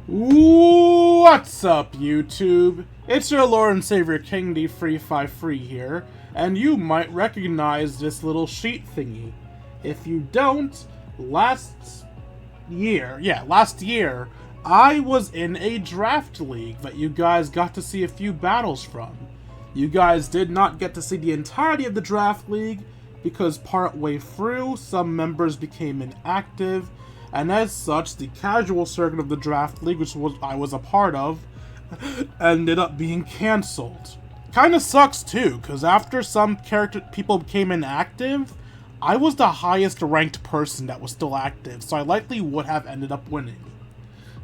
What's up, YouTube? It's your Lord and Savior King D353 here, and you might recognize this little sheet thingy. If you don't, last year, I was in a draft league that you guys got to see a few battles from. You guys did not get to see the entirety of the draft league, because partway through, some members became inactive, and as such, the casual circuit of the draft league, which I was a part of, ended up being cancelled. Kinda sucks too, because after some people became inactive, I was the highest ranked person that was still active, so I likely would have ended up winning.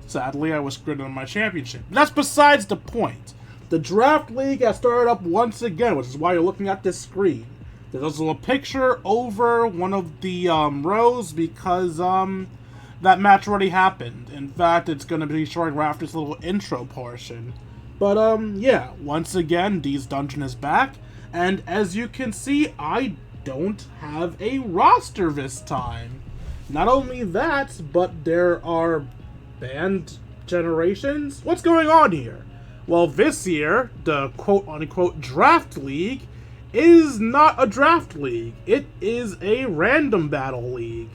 Sadly, I was screwed on my championship. But that's besides the point. The draft league has started up once again, which is why you're looking at this screen. There's a little picture over one of the rows because that match already happened. In fact, it's going to be showing right after this little intro portion. But yeah, once again, D's Dungeon is back, and as you can see, I don't have a roster this time. Not only that, but there are banned generations. What's going on here? Well, this year, the quote-unquote draft league is not a draft league. It is a random battle league.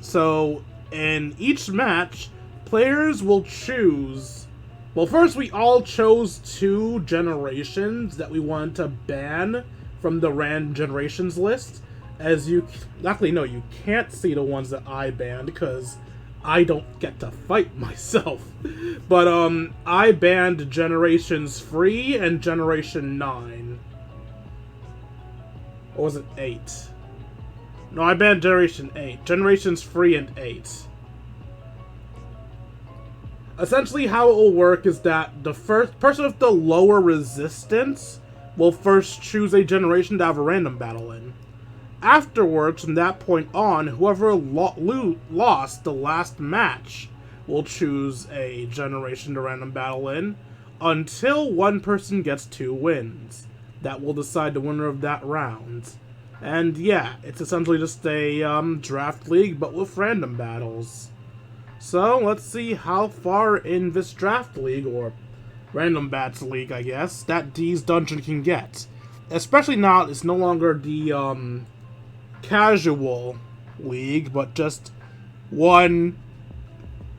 So, in each match, players will choose... Well, first we all chose 2 generations that we wanted to ban from the random generations list. As you... Luckily, no, you can't see the ones that I banned, because I don't get to fight myself. But, I banned Generations 3 and Generation 9. Or was it 8? No, I banned Generation 8. Generations 3 and 8. Essentially, how it will work is that the first person with the lower resistance will first choose a generation to have a random battle in. Afterwards, from that point on, whoever lost the last match will choose a generation to random battle in until one person gets 2 wins. That will decide the winner of that round. And yeah, it's essentially just a draft league, but with random battles. So, let's see how far in this draft league, or random bats league, I guess, that D's Dungeon can get. Especially now, it's no longer the casual league, but just one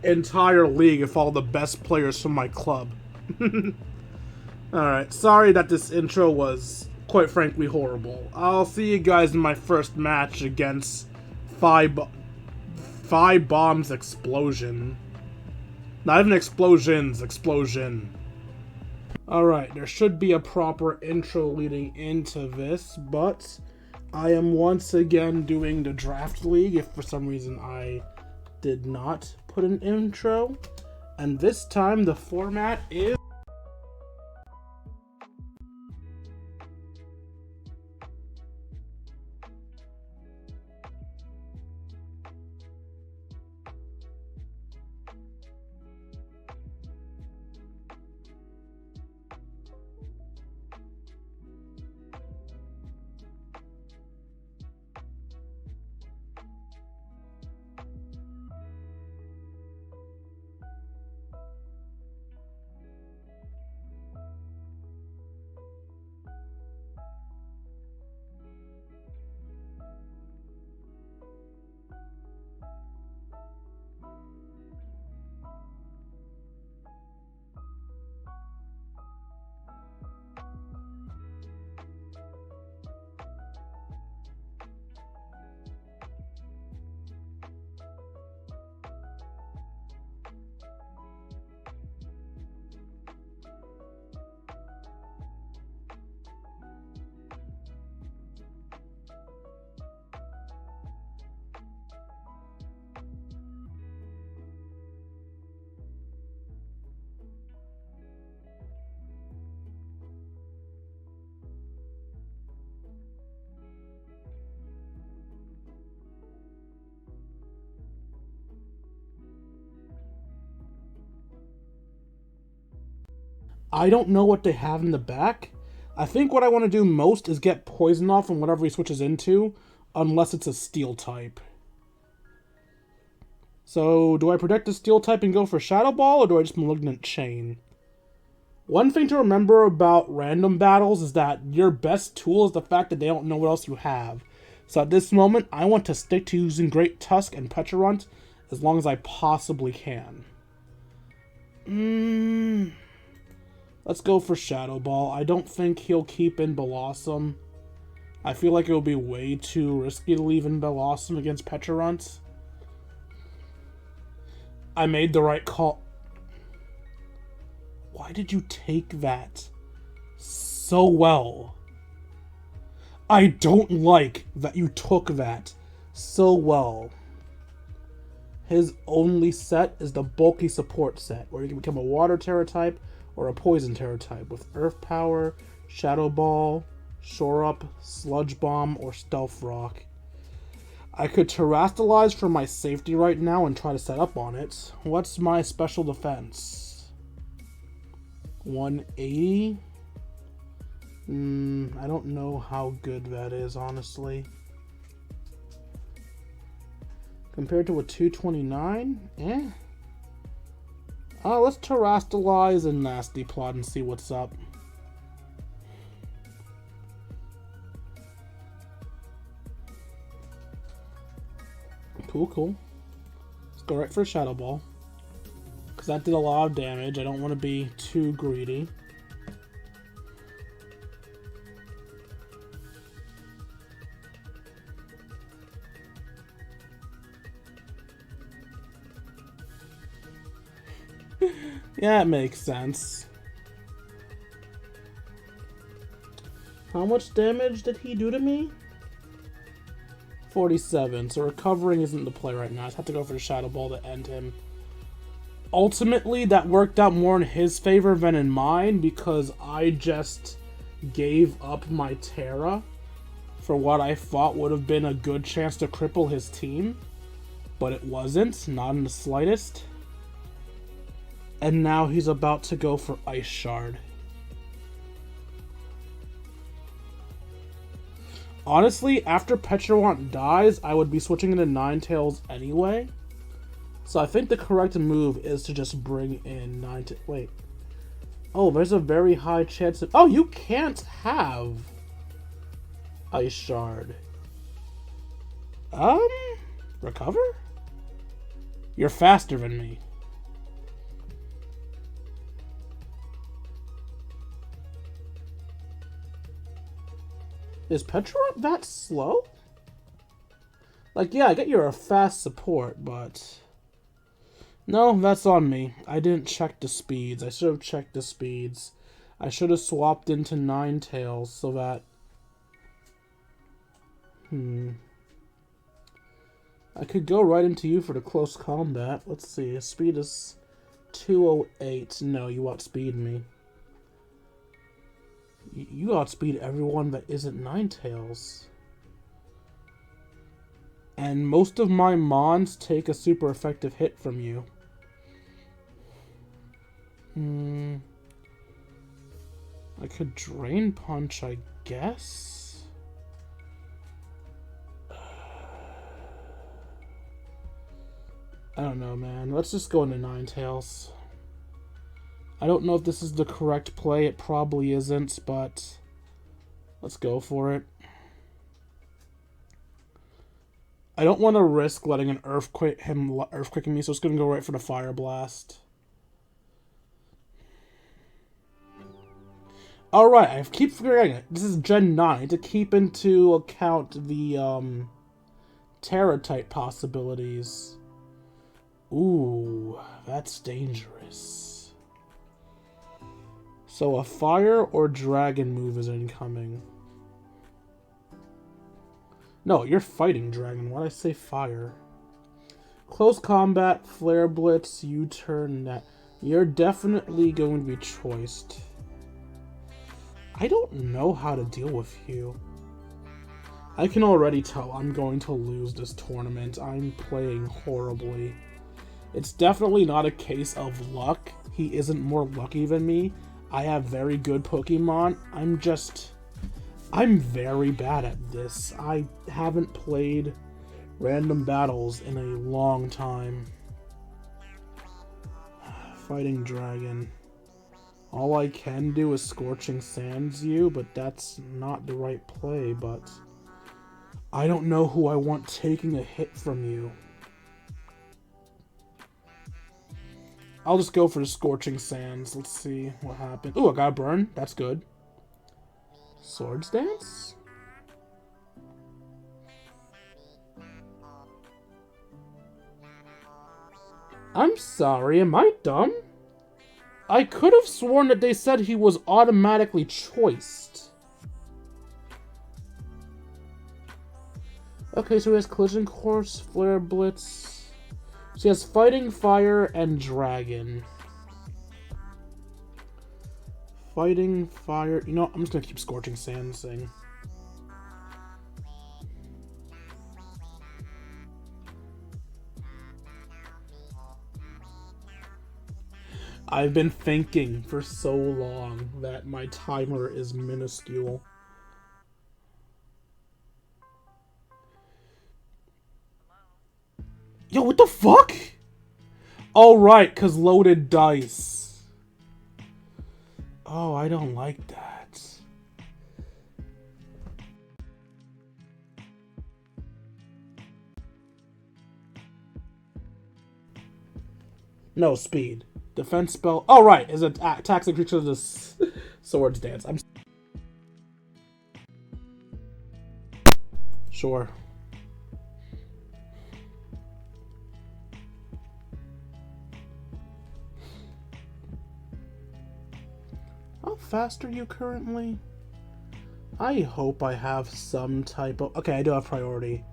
entire league of all the best players from my club. Alright, sorry that this intro was, quite frankly, horrible. I'll see you guys in my first match against Thybomb's Explosion. Not even Explosions, Explosion. Alright, there should be a proper intro leading into this, but I am once again doing the draft league if for some reason I did not put an intro. And this time the format is... I don't know what they have in the back. I think what I want to do most is get poison off from whatever he switches into, unless it's a steel type. So, do I protect the Steel type and go for Shadow Ball, or do I just Malignant Chain? One thing to remember about random battles is that your best tool is the fact that they don't know what else you have. So at this moment, I want to stick to using Great Tusk and Pecharunt as long as I possibly can. Let's go for Shadow Ball. I don't think he'll keep in Blossom. I feel like it would be way too risky to leave in Blossom against Pecharunt. I made the right call. Why did you take that so well? I don't like that you took that so well. His only set is the bulky support set, where you can become a Water Terra type or a Poison Terra type with Earth Power, Shadow Ball, Shore Up, Sludge Bomb, or Stealth Rock. I could Terrastalize for my safety right now and try to set up on it. What's my special defense? 180? I don't know how good that is, honestly. Compared to a 229? Let's Terrastalize and Nasty Plot and see what's up. Cool. Let's go right for Shadow Ball. Because that did a lot of damage. I don't want to be too greedy. Yeah, it makes sense. How much damage did he do to me? 47, so recovering isn't the play right now. I just have to go for the Shadow Ball to end him. Ultimately, that worked out more in his favor than in mine, because I just gave up my Terra for what I thought would have been a good chance to cripple his team. But it wasn't, not in the slightest. And now he's about to go for Ice Shard. Honestly, after Pecharunt dies, I would be switching into Ninetales anyway. So I think the correct move is to just bring in Ninetales. Wait. Oh, there's a very high chance of... Oh, you can't have Ice Shard. Recover? You're faster than me. Is Pecharunt that slow? Like, yeah, I get you're a fast support, but... No, that's on me. I didn't check the speeds. I should have checked the speeds. I should have swapped into Ninetales so that... I could go right into you for the close combat. Let's see, his speed is 208. No, you outspeed me. You outspeed everyone that isn't Ninetales. And most of my Mons take a super effective hit from you. I could Drain Punch, I guess? I don't know, man. Let's just go into Ninetales. I don't know if this is the correct play. It probably isn't, but let's go for it. I don't want to risk letting him earthquaking me, so it's going to go right for the Fire Blast. Alright, I keep forgetting it. This is Gen 9. I need to keep into account the Terra type possibilities. Ooh, that's dangerous. So a fire or dragon move is incoming. No, you're fighting dragon. Why'd I say fire? Close combat, flare blitz, U-turn, net. You're definitely going to be choiced. I don't know how to deal with you. I can already tell I'm going to lose this tournament. I'm playing horribly. It's definitely not a case of luck. He isn't more lucky than me. I have very good Pokemon. I'm very bad at this. I haven't played random battles in a long time. Fighting dragon. All I can do is Scorching Sands you, but that's not the right play, but I don't know who I want taking a hit from you. I'll just go for the Scorching Sands. Let's see what happens. Ooh, I got a burn. That's good. Swords Dance? I'm sorry, am I dumb? I could have sworn that they said he was automatically choiced. Okay, so he has Collision Course, Flare Blitz. So he has Fighting Fire and Dragon. Fighting Fire. You know, I'm just gonna keep Scorching Sands thing. I've been thinking for so long that my timer is minuscule. Yo, what the fuck? Oh, right, because loaded dice. Oh, I don't like that. No, speed. Defense spell. Oh, right. Is it attacks a creature of the Swords Dance. I'm sure. How fast are you currently? I hope I have some type of... Okay, I do have priority.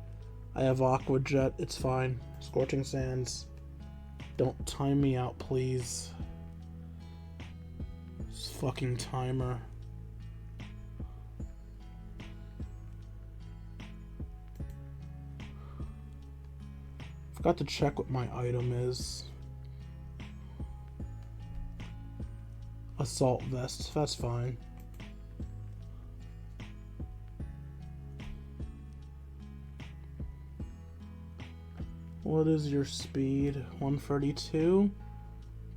I have Aqua Jet. It's fine. Scorching Sands. Don't time me out, please. This fucking timer. Forgot to check what my item is. Assault Vest. That's fine. What is your speed? 132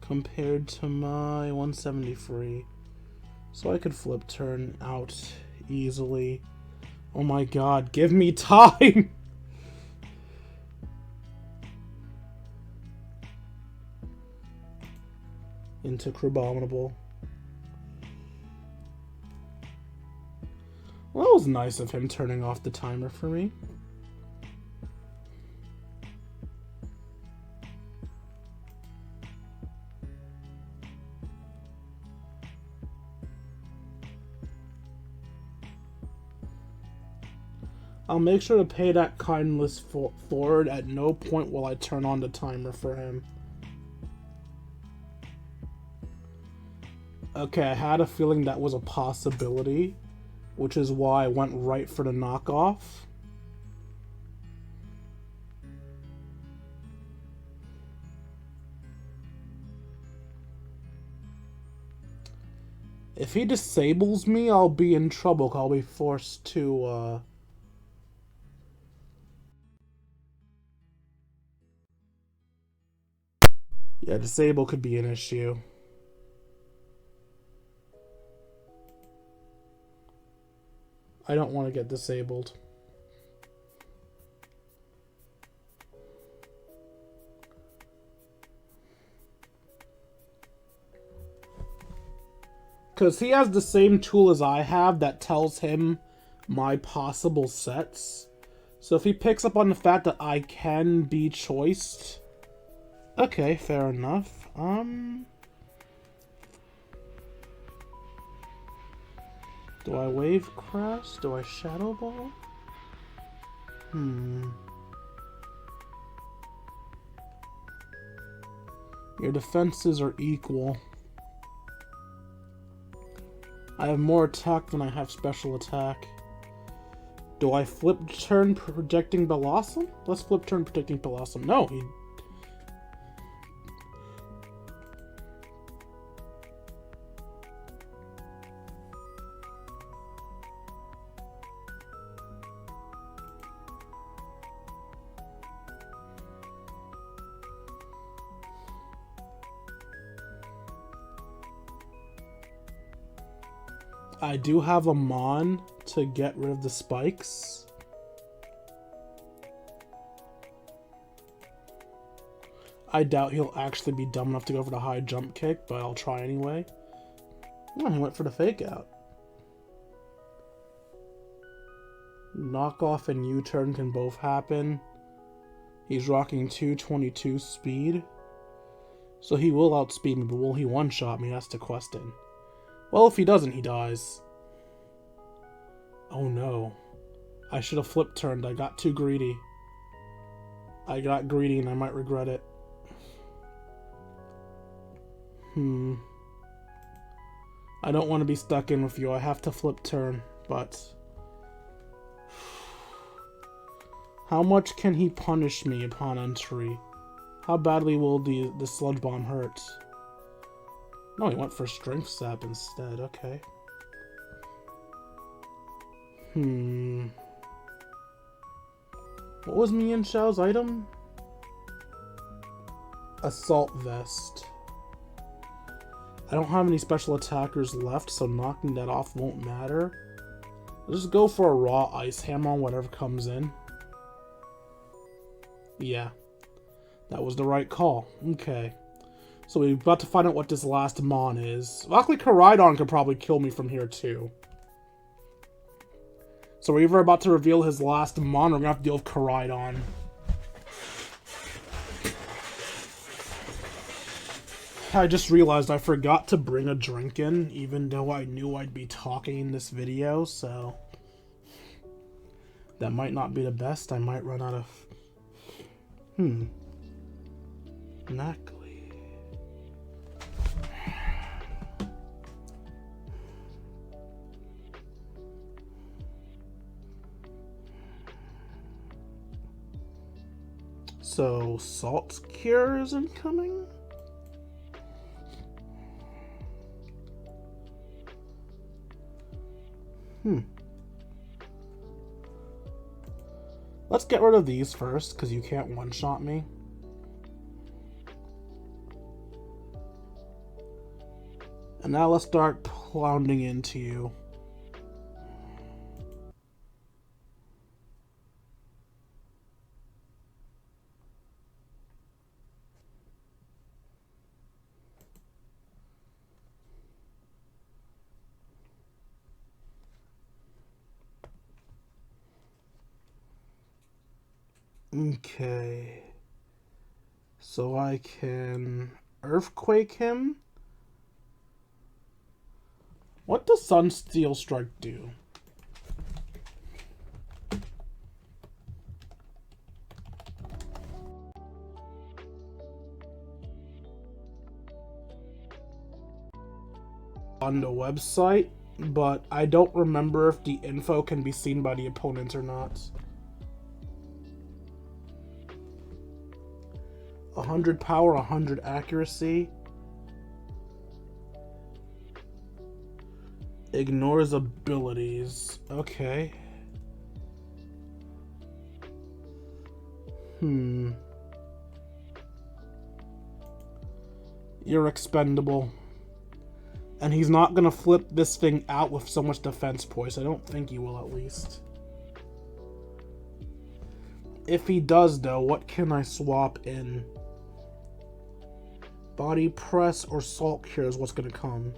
compared to my 173. So I could flip turn out easily. Oh my god, give me time! Into Crabominable. Well, that was nice of him turning off the timer for me. I'll make sure to pay that kindness forward. At no point will I turn on the timer for him. Okay, I had a feeling that was a possibility, which is why I went right for the knockoff. If he disables me, I'll be in trouble. I'll be forced to, Yeah, disable could be an issue. I don't want to get disabled. Because he has the same tool as I have that tells him my possible sets. So if he picks up on the fact that I can be choiced... Okay, fair enough. Do I Wave Crest? Do I Shadow Ball? Your defenses are equal. I have more attack than I have special attack. Do I flip turn Projecting Blossom? Let's flip turn Projecting Blossom. No, he... I do have a Mon to get rid of the spikes. I doubt he'll actually be dumb enough to go for the high jump kick, but I'll try anyway. Oh, he went for the fake out. Knockoff and U-turn can both happen. He's rocking 222 speed. So he will outspeed me, but will he one-shot me? That's the question. Well, if he doesn't, he dies. Oh no. I should have flip turned. I got too greedy. I got greedy and I might regret it. I don't want to be stuck in with you. I have to flip turn, but... How much can he punish me upon entry? How badly will the sludge bomb hurt? No, he went for strength sap instead. Okay. What was me and Xiao's item? Assault vest. I don't have any special attackers left, so knocking that off won't matter. I'll just go for a raw ice hammer on whatever comes in. Yeah. That was the right call. Okay. So we're about to find out what this last Mon is. Luckily, Koraidon could probably kill me from here, too. So we're either about to reveal his last Mon, or we're going to have to deal with Koraidon. I just realized I forgot to bring a drink in, even though I knew I'd be talking in this video, so... That might not be the best. I might run out of... Necklace. So, Salt Cure is incoming? Let's get rid of these first, because you can't one-shot me. And now let's start pounding into you. Okay. So I can Earthquake him? What does Sunsteel Strike do? On the website, but I don't remember if the info can be seen by the opponent or not. 100 power, 100 accuracy. Ignores abilities. Okay. You're expendable. And he's not gonna flip this thing out with so much defense poise. I don't think he will, at least. If he does, though, what can I swap in? Body Press or Salt Cure is what's gonna come.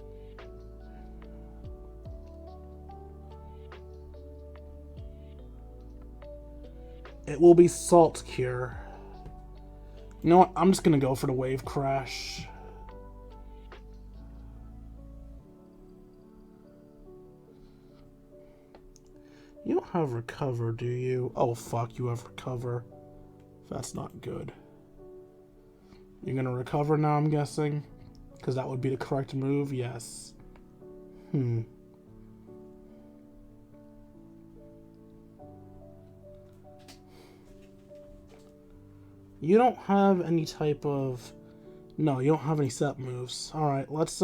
It will be Salt Cure. You know what? I'm just gonna go for the Wave Crash. You don't have Recover, do you? Oh, fuck, you have Recover. That's not good. You're gonna Recover now, I'm guessing? Because that would be the correct move, yes. You don't have any type of... No, you don't have any set moves. Alright, let's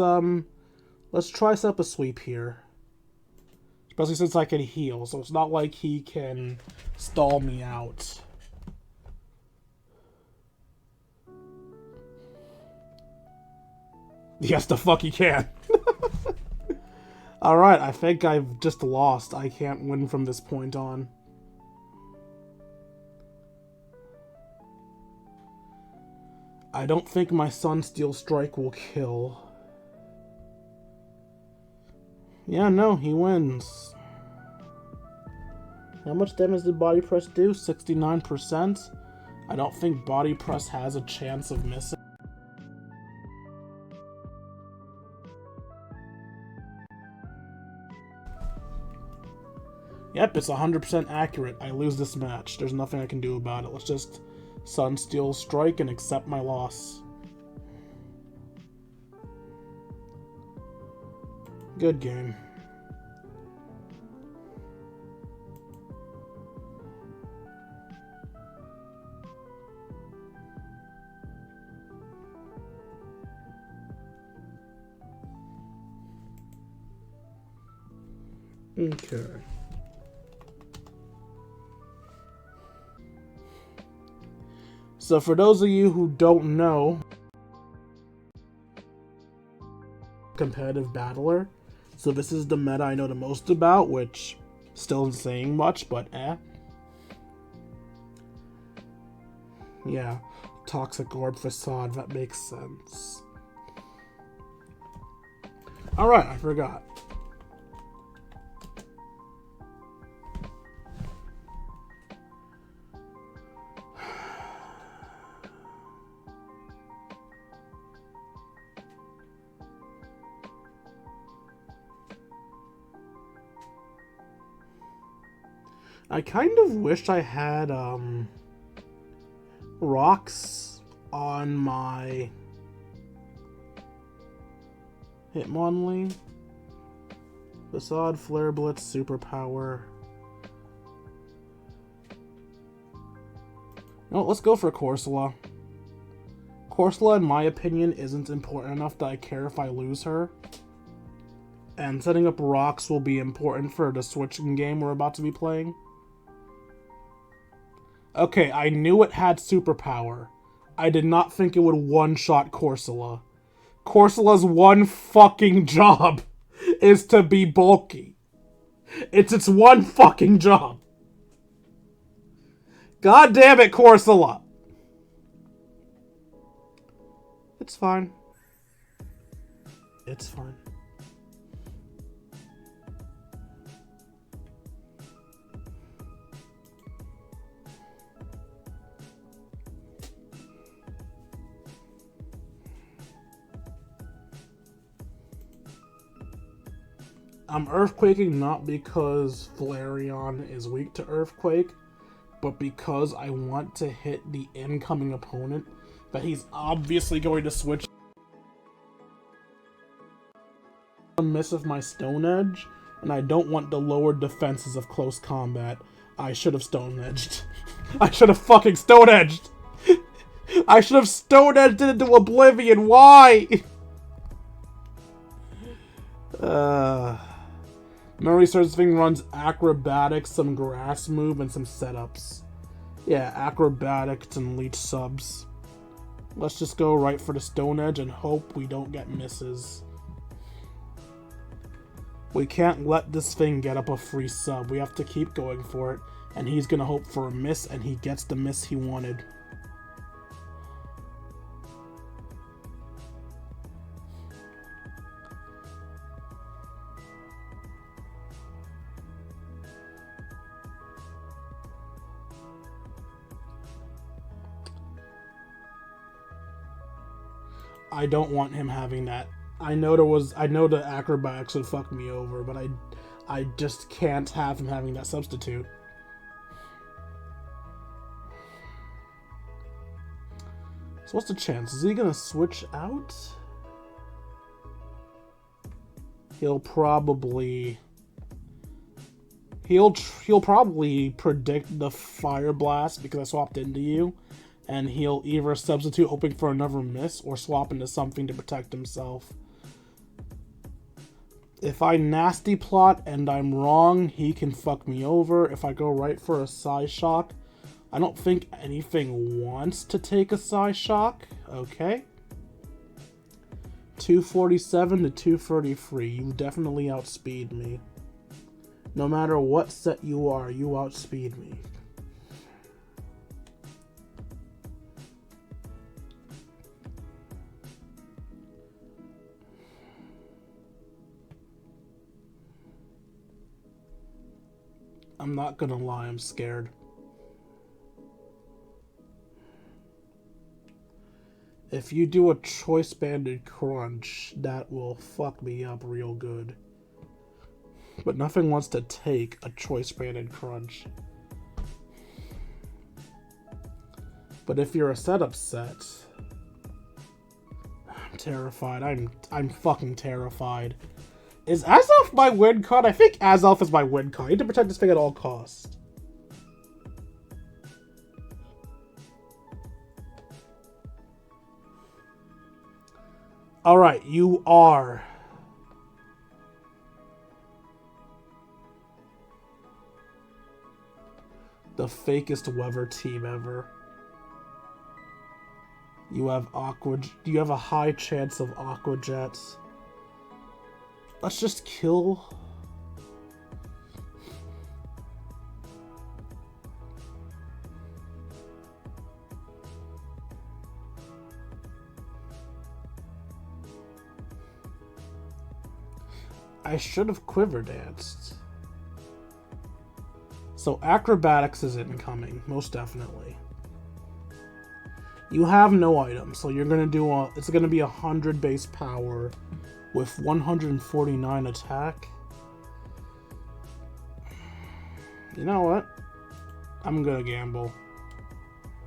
try set up a sweep here. Especially since I can heal, so it's not like he can stall me out. Yes, the fuck he can. Alright, I think I've just lost. I can't win from this point on. I don't think my Sunsteel Strike will kill. Yeah, no, he wins. How much damage did Body Press do? 69%? I don't think Body Press has a chance of missing. Yep, it's 100% accurate. I lose this match. There's nothing I can do about it. Let's just Sunsteel Strike and accept my loss. Good game. Okay. So for those of you who don't know, competitive battler. So this is the meta I know the most about, which still isn't saying much, but Yeah, Toxic Orb Facade, that makes sense. Alright, I forgot. I kind of wish I had, rocks on my Hitmonlee. Facade, Flare Blitz, Superpower. No, let's go for Corsola. Corsola, in my opinion, isn't important enough that I care if I lose her. And setting up rocks will be important for the switching game we're about to be playing. Okay, I knew it had Superpower. I did not think it would one-shot Corsola. Corsola's one fucking job is to be bulky. It's its one fucking job. God damn it, Corsola! It's fine. It's fine. I'm Earthquaking not because Flareon is weak to Earthquake, but because I want to hit the incoming opponent that he's obviously going to switch. A miss of my Stone Edge, and I don't want the lower defenses of close combat. I should have Stone Edged. I should have fucking Stone Edged! I should have Stone Edged it into oblivion! Why? Memory Surfing runs Acrobatics, some Grass Move, and some setups. Yeah, Acrobatics and Leech subs. Let's just go right for the Stone Edge and hope we don't get misses. We can't let this thing get up a free sub. We have to keep going for it. And he's gonna hope for a miss, and he gets the miss he wanted. I don't want him having that. I know the acrobatics would fuck me over, but I just can't have him having that substitute. So what's the chance? Is he gonna switch out? He'll probably predict the Fire Blast because I swapped into you. And he'll either substitute hoping for another miss or swap into something to protect himself. If I nasty plot and I'm wrong, he can fuck me over. If I go right for a Psyshock, I don't think anything wants to take a Psyshock. Okay. 247 to 233. You definitely outspeed me. No matter what set you are, you outspeed me. I'm not gonna lie, I'm scared. If you do a choice banded crunch, that will fuck me up real good. But nothing wants to take a choice banded crunch. But if you're a setup set, I'm terrified. I'm fucking terrified. Is Azelf my win card? I think Azelf is my win card. I need to protect this thing at all costs. Alright, you are the fakest weather team ever. You have you have a high chance of Aqua Jets. Let's just kill. I should have quiver danced. So acrobatics is incoming, most definitely. You have no items, so you're gonna do it's gonna be 100 base power with 149 attack. You know what? I'm gonna gamble.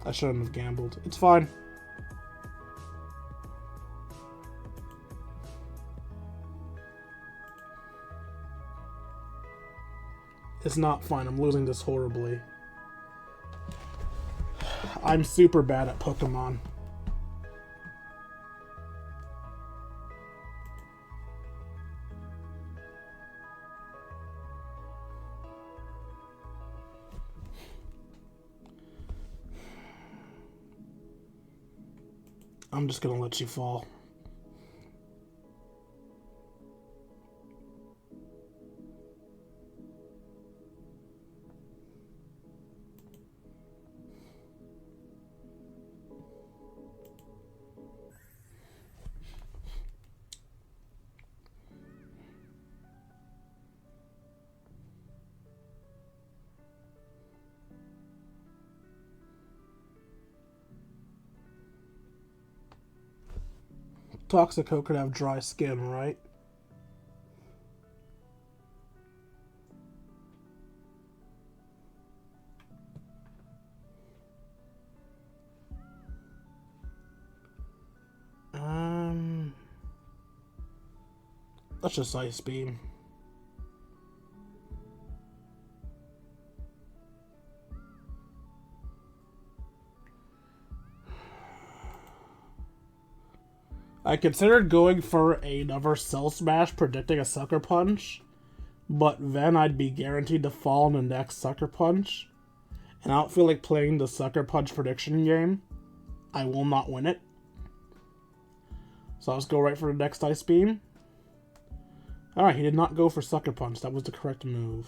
I shouldn't have gambled. It's fine. It's not fine. I'm losing this horribly. I'm super bad at Pokemon. I'm just gonna let you fall. Toxico could have dry skin, right? Let's just Ice Beam. I considered going for another Cell Smash predicting a Sucker Punch, but then I'd be guaranteed to fall in the next Sucker Punch, and I don't feel like playing the Sucker Punch prediction game. I will not win it. So I'll just go right for the next Ice Beam. Alright, he did not go for Sucker Punch. That was the correct move.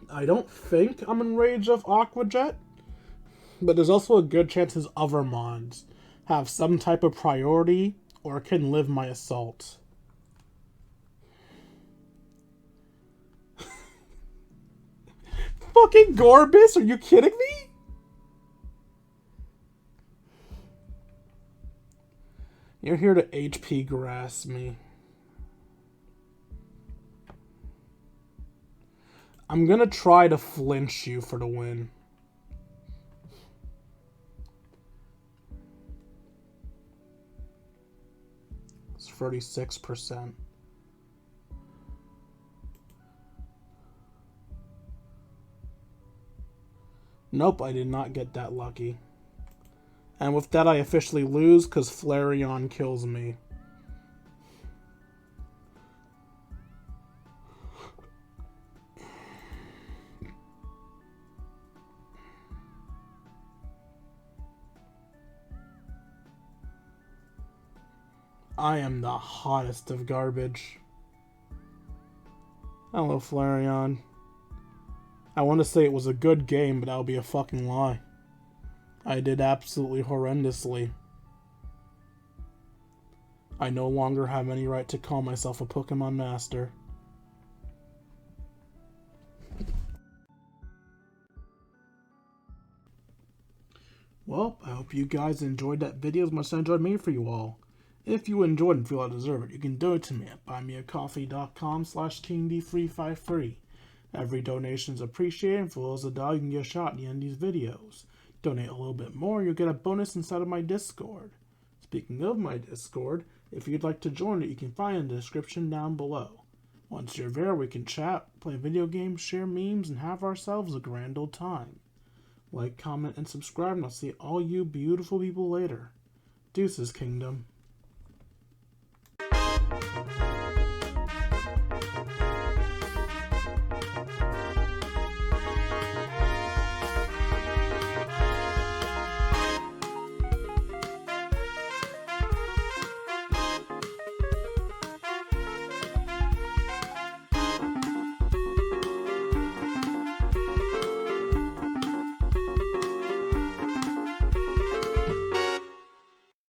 I don't think I'm in range of Aqua Jet, but there's also a good chance his other mods have some type of priority or can live my assault. Fucking Gorbis, are you kidding me? You're here to HP grass me. I'm gonna try to flinch you for the win. It's 36%. Nope, I did not get that lucky. And with that, I officially lose because Flareon kills me. I am the hottest of garbage. Hello, Flareon. I want to say it was a good game, but that would be a fucking lie. I did absolutely horrendously. I no longer have any right to call myself a Pokemon Master. Well, I hope you guys enjoyed that video as much as I enjoyed making for you all. If you enjoyed and feel I deserve it, you can donate to me at buymeacoffee.com/KingD353. Every donation is appreciated, and for those that you can get a shot at the end of these videos. Donate a little bit more, you'll get a bonus inside of my Discord. Speaking of my Discord, if you'd like to join it, you can find it in the description down below. Once you're there, we can chat, play video games, share memes, and have ourselves a grand old time. Like, comment, and subscribe, and I'll see all you beautiful people later. Deuces, Kingdom.